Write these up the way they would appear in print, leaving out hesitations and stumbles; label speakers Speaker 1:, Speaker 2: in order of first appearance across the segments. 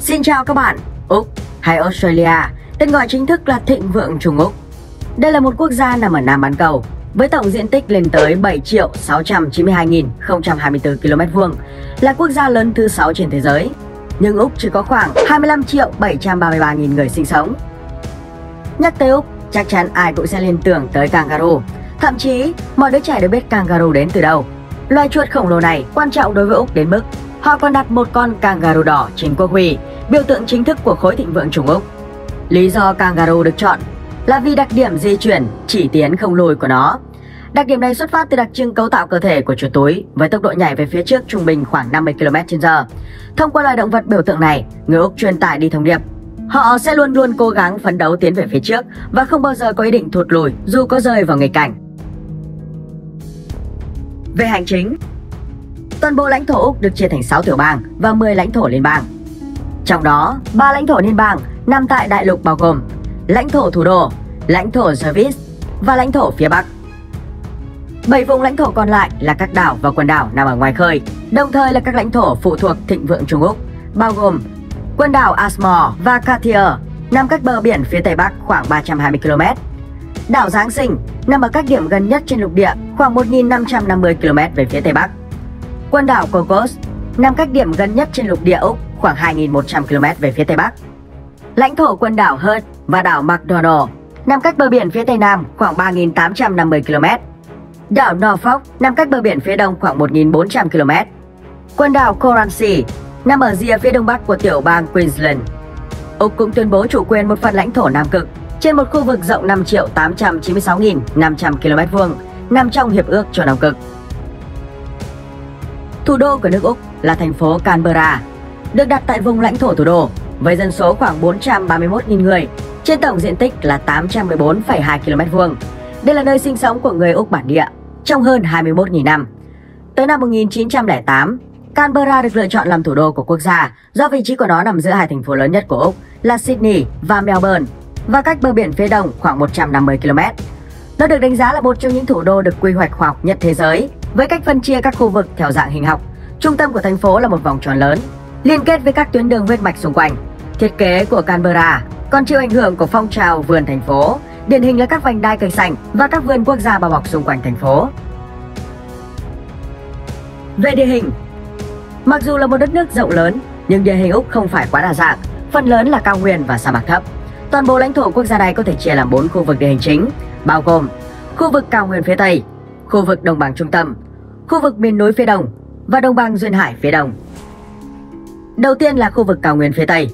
Speaker 1: Xin chào các bạn. Úc hay Australia, tên gọi chính thức là Thịnh Vượng Trung Úc. Đây là một quốc gia nằm ở Nam bán cầu với tổng diện tích lên tới 7.692.024 km², là quốc gia lớn thứ 6 trên thế giới. Nhưng Úc chỉ có khoảng 25.733.000 người sinh sống. Nhắc tới Úc, chắc chắn ai cũng sẽ liên tưởng tới kangaroo. Thậm chí, mọi đứa trẻ đều biết kangaroo đến từ đâu. Loài chuột khổng lồ này quan trọng đối với Úc đến mức họ còn đặt một con kangaroo đỏ trên quốc huy, biểu tượng chính thức của khối thịnh vượng Trung Úc. Lý do kangaroo được chọn là vì đặc điểm di chuyển chỉ tiến không lùi của nó. Đặc điểm này xuất phát từ đặc trưng cấu tạo cơ thể của chuột túi với tốc độ nhảy về phía trước trung bình khoảng 50 km/h. Thông qua loài động vật biểu tượng này, người Úc truyền tải đi thông điệp họ sẽ luôn luôn cố gắng phấn đấu tiến về phía trước và không bao giờ có ý định thụt lùi dù có rơi vào nghịch cảnh. Về hành chính, toàn bộ lãnh thổ Úc được chia thành 6 tiểu bang và 10 lãnh thổ liên bang. Trong đó, 3 lãnh thổ liên bang nằm tại đại lục bao gồm lãnh thổ thủ đô, lãnh thổ Jervis và lãnh thổ phía Bắc. 7 vùng lãnh thổ còn lại là các đảo và quần đảo nằm ở ngoài khơi, đồng thời là các lãnh thổ phụ thuộc thịnh vượng Trung Úc, bao gồm quần đảo Ashmore và Cartier nằm cách bờ biển phía tây bắc khoảng 320 km. Đảo Giáng sinh nằm ở các điểm gần nhất trên lục địa khoảng 1.550 km về phía tây bắc. Quần đảo Cocos nằm cách điểm gần nhất trên lục địa Úc khoảng 2.100 km về phía tây bắc. Lãnh thổ quần đảo Heard và đảo McDonald nằm cách bờ biển phía tây nam khoảng 3.850 km. Đảo Norfolk nằm cách bờ biển phía đông khoảng 1.400 km. Quần đảo Coral nằm ở rìa phía đông bắc của tiểu bang Queensland. Úc cũng tuyên bố chủ quyền một phần lãnh thổ Nam Cực trên một khu vực rộng 5.896.500 km², nằm trong Hiệp ước cho Nam Cực. Thủ đô của nước Úc là thành phố Canberra, được đặt tại vùng lãnh thổ thủ đô với dân số khoảng 431.000 người, trên tổng diện tích là 814,2 km². Đây là nơi sinh sống của người Úc bản địa trong hơn 21.000 năm. Tới năm 1908, Canberra được lựa chọn làm thủ đô của quốc gia do vị trí của nó nằm giữa hai thành phố lớn nhất của Úc là Sydney và Melbourne và cách bờ biển phía đông khoảng 150 km. Nó được đánh giá là một trong những thủ đô được quy hoạch khoa học nhất thế giới với cách phân chia các khu vực theo dạng hình học. Trung tâm của thành phố là một vòng tròn lớn liên kết với các tuyến đường huyết mạch xung quanh. Thiết kế của Canberra còn chịu ảnh hưởng của phong trào vườn thành phố, điển hình là các vành đai cây xanh và các vườn quốc gia bao bọc xung quanh thành phố. Về địa hình, mặc dù là một đất nước rộng lớn, nhưng địa hình Úc không phải quá đa dạng, phần lớn là cao nguyên và sa mạc thấp. Toàn bộ lãnh thổ quốc gia này có thể chia làm 4 khu vực địa hình chính, bao gồm khu vực cao nguyên phía Tây, khu vực đồng bằng trung tâm, khu vực miền núi phía Đông và đồng bằng duyên hải phía Đông. Đầu tiên là khu vực cao nguyên phía Tây.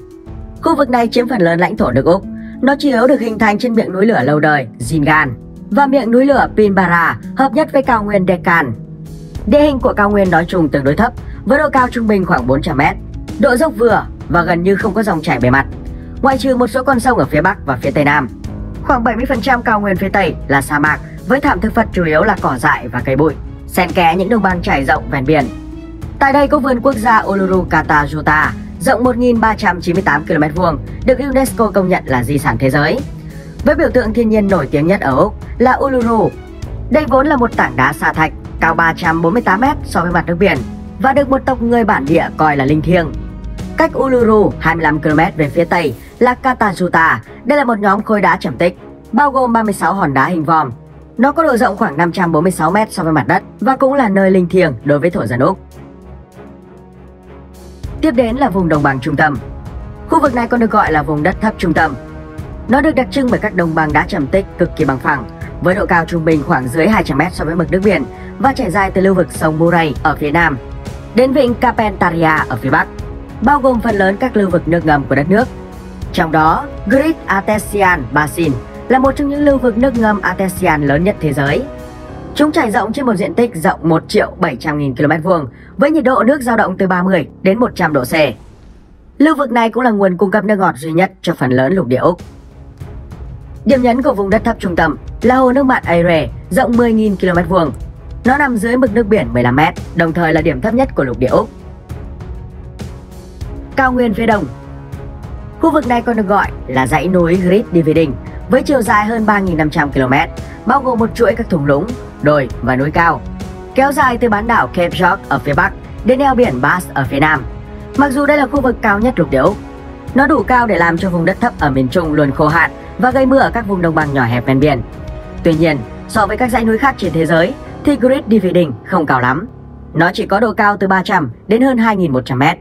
Speaker 1: Khu vực này chiếm phần lớn lãnh thổ nước Úc. Nó chủ yếu được hình thành trên miệng núi lửa lâu đời Jingan và miệng núi lửa Pilbara hợp nhất với cao nguyên Deccan. Địa hình của cao nguyên nói chung tương đối thấp, với độ cao trung bình khoảng 400 m, độ dốc vừa và gần như không có dòng chảy bề mặt, ngoại trừ một số con sông ở phía Bắc và phía Tây Nam. Khoảng 70% cao nguyên phía Tây là sa mạc với thảm thực vật chủ yếu là cỏ dại và cây bụi, xen kẽ những đồng bằng trải rộng ven biển. Tại đây có vườn quốc gia Uluru Kata Tjuta rộng 1.398 km², được UNESCO công nhận là di sản thế giới. Với biểu tượng thiên nhiên nổi tiếng nhất ở Úc là Uluru. Đây vốn là một tảng đá sa thạch cao 348 m so với mặt nước biển và được một tộc người bản địa coi là linh thiêng. Cách Uluru 25 km về phía tây là Kata Tjuta. Đây là một nhóm khối đá trầm tích, bao gồm 36 hòn đá hình vòm. Nó có độ rộng khoảng 546 m so với mặt đất và cũng là nơi linh thiêng đối với thổ dân Úc. Tiếp đến là vùng đồng bằng trung tâm. Khu vực này còn được gọi là vùng đất thấp trung tâm. Nó được đặc trưng bởi các đồng bằng đá trầm tích cực kỳ bằng phẳng, với độ cao trung bình khoảng dưới 200 m so với mực nước biển và trải dài từ lưu vực sông Murray ở phía nam đến vịnh Carpentaria ở phía bắc, bao gồm phần lớn các lưu vực nước ngầm của đất nước. Trong đó, Great Artesian Basin là một trong những lưu vực nước ngầm artesian lớn nhất thế giới. Chúng trải rộng trên một diện tích rộng 1.700.000 km² với nhiệt độ nước dao động từ 30 đến 100 độ C. Lưu vực này cũng là nguồn cung cấp nước ngọt duy nhất cho phần lớn lục địa Úc. Điểm nhấn của vùng đất thấp trung tâm là hồ nước mặn Ayre rộng 10.000 km². Nó nằm dưới mực nước biển 15 m, đồng thời là điểm thấp nhất của lục địa Úc. Cao nguyên phía đông. Khu vực này còn được gọi là dãy núi Great Dividing với chiều dài hơn 3.500 km, bao gồm một chuỗi các thung lũng, đồi và núi cao, kéo dài từ bán đảo Cape York ở phía bắc đến eo biển Bass ở phía nam. Mặc dù đây là khu vực cao nhất lục địa Úc, Nó đủ cao để làm cho vùng đất thấp ở miền Trung luôn khô hạn và gây mưa ở các vùng đồng bằng nhỏ hẹp ven biển. Tuy nhiên, so với các dãy núi khác trên thế giới thì Great Dividing không cao lắm. Nó chỉ có độ cao từ 300 đến hơn 2.100 mét.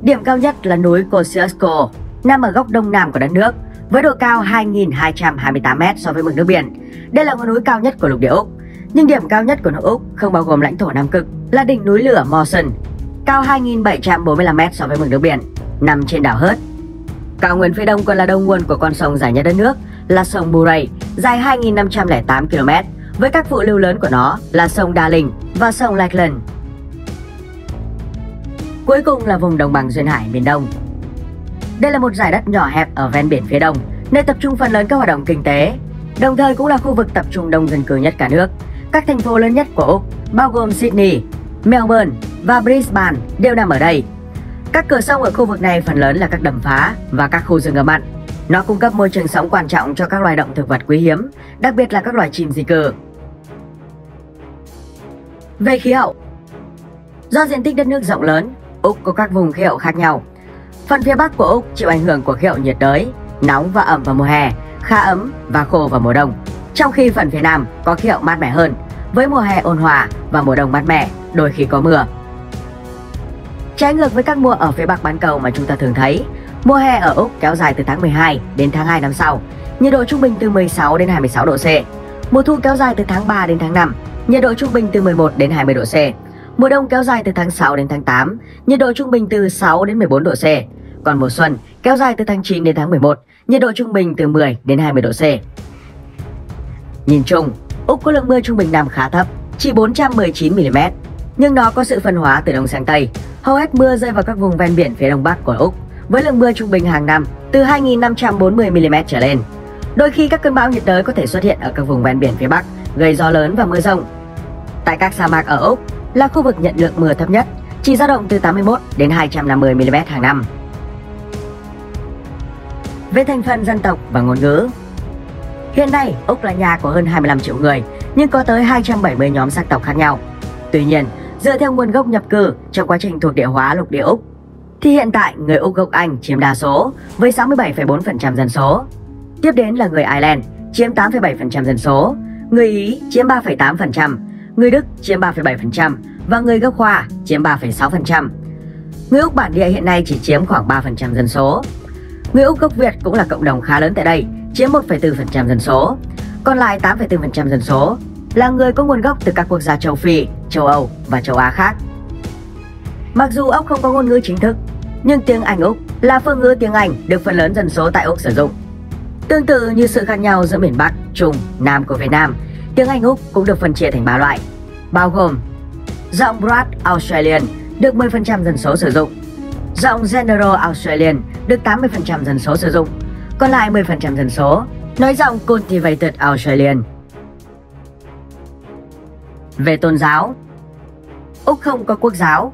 Speaker 1: Điểm cao nhất là núi Kosciuszko, nằm ở góc đông nam của đất nước, với độ cao 2.228 mét so với mực nước biển. Đây là ngọn núi cao nhất của lục địa Úc. Nhưng điểm cao nhất của nước Úc không bao gồm lãnh thổ Nam Cực là đỉnh núi lửa Mawson, cao 2.745 mét so với mực nước biển, nằm trên đảo Hurt. Cao nguyên phía đông còn là đầu nguồn của con sông dài nhất đất nước là sông Murray, dài 2.508 km, với các phụ lưu lớn của nó là sông Darling và sông Lakeland. Cuối cùng là vùng đồng bằng duyên hải miền Đông. Đây là một dải đất nhỏ hẹp ở ven biển phía đông, nơi tập trung phần lớn các hoạt động kinh tế, đồng thời cũng là khu vực tập trung đông dân cư nhất cả nước. Các thành phố lớn nhất của Úc, bao gồm Sydney, Melbourne và Brisbane đều nằm ở đây. Các cửa sông ở khu vực này phần lớn là các đầm phá và các khu rừng ngập mặn. Nó cung cấp môi trường sống quan trọng cho các loài động thực vật quý hiếm, đặc biệt là các loài chim di cư. Về khí hậu, do diện tích đất nước rộng lớn, Úc có các vùng khí hậu khác nhau. Phần phía Bắc của Úc chịu ảnh hưởng của khí hậu nhiệt đới, nóng và ẩm vào mùa hè, khá ấm và khô vào mùa đông. Trong khi phần phía Nam có khí hậu mát mẻ hơn, với mùa hè ôn hòa và mùa đông mát mẻ, đôi khi có mưa. Trái ngược với các mùa ở phía Bắc bán cầu mà chúng ta thường thấy, mùa hè ở Úc kéo dài từ tháng 12 đến tháng 2 năm sau, nhiệt độ trung bình từ 16 đến 26 độ C. Mùa thu kéo dài từ tháng 3 đến tháng 5, nhiệt độ trung bình từ 11 đến 20 độ C. Mùa đông kéo dài từ tháng 6 đến tháng 8, nhiệt độ trung bình từ 6 đến 14 độ C. Còn mùa xuân kéo dài từ tháng 9 đến tháng 11, nhiệt độ trung bình từ 10 đến 20 độ C. Nhìn chung, Úc có lượng mưa trung bình năm khá thấp, chỉ 419 mm, nhưng nó có sự phân hóa từ đông sang tây. Hầu hết mưa rơi vào các vùng ven biển phía đông bắc của Úc, với lượng mưa trung bình hàng năm từ 2.540 mm trở lên. Đôi khi các cơn bão nhiệt đới có thể xuất hiện ở các vùng ven biển phía bắc, gây gió lớn và mưa rông. Tại các sa mạc ở Úc là khu vực nhận lượng mưa thấp nhất, chỉ dao động từ 81 đến 250 mm hàng năm. Về thành phần dân tộc và ngôn ngữ, hiện nay Úc là nhà của hơn 25 triệu người, nhưng có tới 270 nhóm sắc tộc khác nhau. Tuy nhiên, dựa theo nguồn gốc nhập cư trong quá trình thuộc địa hóa lục địa Úc, thì hiện tại người Úc gốc Anh chiếm đa số với 67,4% dân số. Tiếp đến là người Ireland chiếm 8,7% dân số, người Ý chiếm 3,8%, người Đức chiếm 3,7% và người gốc Hoa chiếm 3,6%. Người Úc bản địa hiện nay chỉ chiếm khoảng 3% dân số. Người Úc gốc Việt cũng là cộng đồng khá lớn tại đây, chiếm 1,4% dân số. Còn lại 8,4% dân số là người có nguồn gốc từ các quốc gia châu Phi, châu Âu và châu Á khác. Mặc dù Úc không có ngôn ngữ chính thức, nhưng tiếng Anh Úc là phương ngữ tiếng Anh được phần lớn dân số tại Úc sử dụng. Tương tự như sự khác nhau giữa miền Bắc, Trung, Nam của Việt Nam, tiếng Anh Úc cũng được phân chia thành 3 loại, bao gồm giọng Broad Australian được 10% dân số sử dụng, giọng General Australian được 80% dân số sử dụng, còn lại 10% dân số nói giọng Cultivated Australian. Về tôn giáo, Úc không có quốc giáo.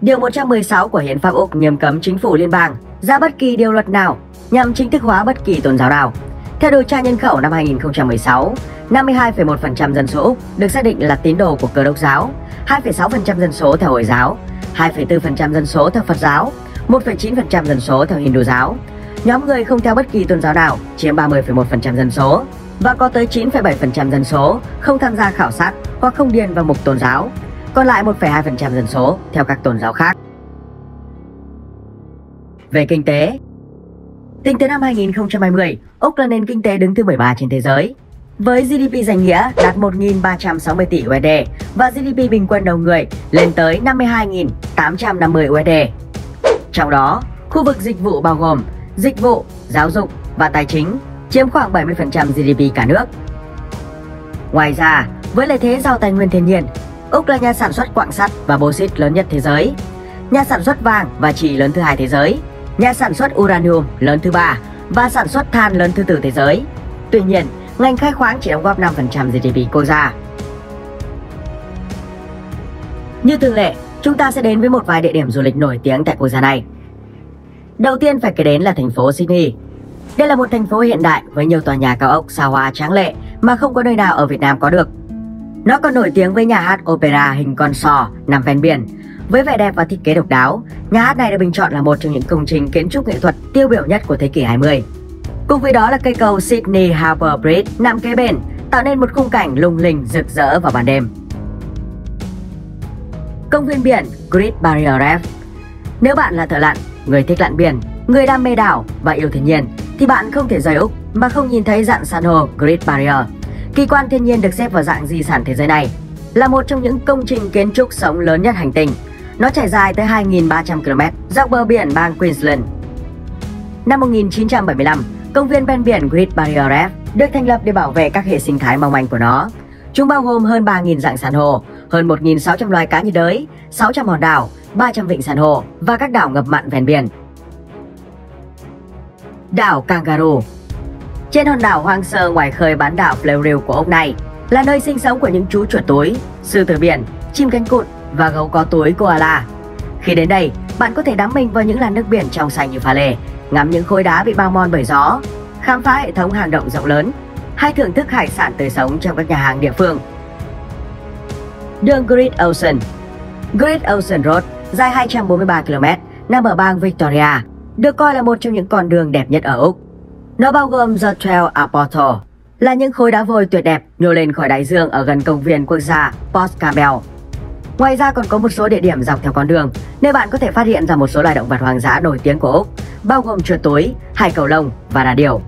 Speaker 1: Điều 116 của Hiến pháp Úc nghiêm cấm chính phủ liên bang ra bất kỳ điều luật nào nhằm chính thức hóa bất kỳ tôn giáo nào. Theo điều tra nhân khẩu năm 2016, 52,1% dân số Úc được xác định là tín đồ của Cơ đốc giáo, 2,6% dân số theo Hồi giáo, 2,4% dân số theo Phật giáo, 1,9% dân số theo Hindu giáo. Nhóm người không theo bất kỳ tôn giáo nào chiếm 30,1% dân số và có tới 9,7% dân số không tham gia khảo sát hoặc không điền vào mục tôn giáo, còn lại 1,2% dân số theo các tôn giáo khác. Về kinh tế, tính tới năm 2020, Úc là nền kinh tế đứng thứ 13 trên thế giới, với GDP danh nghĩa đạt 1.360 tỷ USD và GDP bình quân đầu người lên tới 52.850 USD. Trong đó, khu vực dịch vụ bao gồm dịch vụ, giáo dục và tài chính chiếm khoảng 70% GDP cả nước. Ngoài ra, với lợi thế giàu tài nguyên thiên nhiên, Úc là nhà sản xuất quặng sắt và bauxit lớn nhất thế giới, nhà sản xuất vàng và chì lớn thứ hai thế giới, nhà sản xuất uranium lớn thứ ba và sản xuất than lớn thứ tư thế giới. Tuy nhiên, ngành khai khoáng chỉ đóng góp 5% GDP quốc gia. Như thường lệ, chúng ta sẽ đến với một vài địa điểm du lịch nổi tiếng tại quốc gia này. Đầu tiên phải kể đến là thành phố Sydney. Đây là một thành phố hiện đại với nhiều tòa nhà cao ốc xa hoa tráng lệ mà không có nơi nào ở Việt Nam có được. Nó còn nổi tiếng với nhà hát opera hình con sò nằm ven biển, Với vẻ đẹp và thiết kế độc đáo, nhà hát này được bình chọn là một trong những công trình kiến trúc nghệ thuật tiêu biểu nhất của thế kỷ 20. Cùng với đó là cây cầu Sydney Harbour Bridge nằm kế bên, tạo nên một khung cảnh lung linh rực rỡ vào ban đêm. Công viên biển Great Barrier Reef. Nếu bạn là thợ lặn, người thích lặn biển, người đam mê đảo và yêu thiên nhiên, thì bạn không thể rời Úc mà không nhìn thấy rạn san hô Great Barrier. Kỳ quan thiên nhiên được xếp vào dạng di sản thế giới này, là một trong những công trình kiến trúc sống lớn nhất hành tinh. Nó trải dài tới 2.300 km dọc bờ biển bang Queensland. Năm 1975, công viên ven biển Great Barrier Reef được thành lập để bảo vệ các hệ sinh thái mong manh của nó. Chúng bao gồm hơn 3.000 dạng san hô, hơn 1.600 loài cá nhiệt đới, 600 hòn đảo, 300 vịnh san hô và các đảo ngập mặn ven biển. Đảo Kangaroo. Trên hòn đảo hoang sơ ngoài khơi bán đảo Fleury của Úc này là nơi sinh sống của những chú chuột túi, sư tử biển, chim cánh cụt và gấu có túi koala. Khi đến đây, bạn có thể đắm mình vào những làn nước biển trong xanh như pha lê, ngắm những khối đá bị bao mòn bởi gió, khám phá hệ thống hang động rộng lớn, hay thưởng thức hải sản tươi sống trong các nhà hàng địa phương. Đường Great Ocean. Great Ocean Road dài 243 km, nằm ở bang Victoria, được coi là một trong những con đường đẹp nhất ở Úc. Nó bao gồm The Trail à Portal, là những khối đá vôi tuyệt đẹp nhô lên khỏi đại dương ở gần công viên quốc gia Port Campbell. Ngoài ra còn có một số địa điểm dọc theo con đường, nơi bạn có thể phát hiện ra một số loài động vật hoang dã nổi tiếng của Úc, bao gồm chuột túi, hải cẩu lông và đà điểu.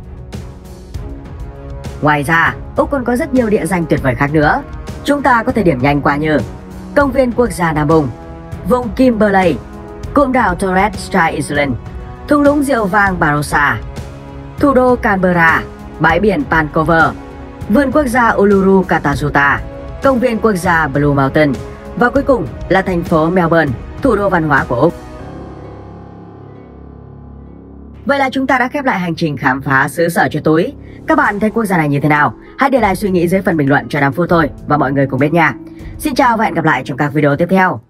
Speaker 1: Ngoài ra, Úc còn có rất nhiều địa danh tuyệt vời khác nữa. Chúng ta có thể điểm nhanh qua như Công viên quốc gia Nam Bung, vùng Kimberley, cụm đảo Torres Strait Island, thung lũng rượu vang Barossa, thủ đô Canberra, bãi biển Vancouver, vườn quốc gia Uluru Katajuta, công viên quốc gia Blue Mountain và cuối cùng là thành phố Melbourne, thủ đô văn hóa của Úc. Vậy là chúng ta đã khép lại hành trình khám phá xứ sở chuột túi. Các bạn thấy quốc gia này như thế nào? Hãy để lại suy nghĩ dưới phần bình luận cho 5 phút thôi và mọi người cùng biết nha. Xin chào và hẹn gặp lại trong các video tiếp theo.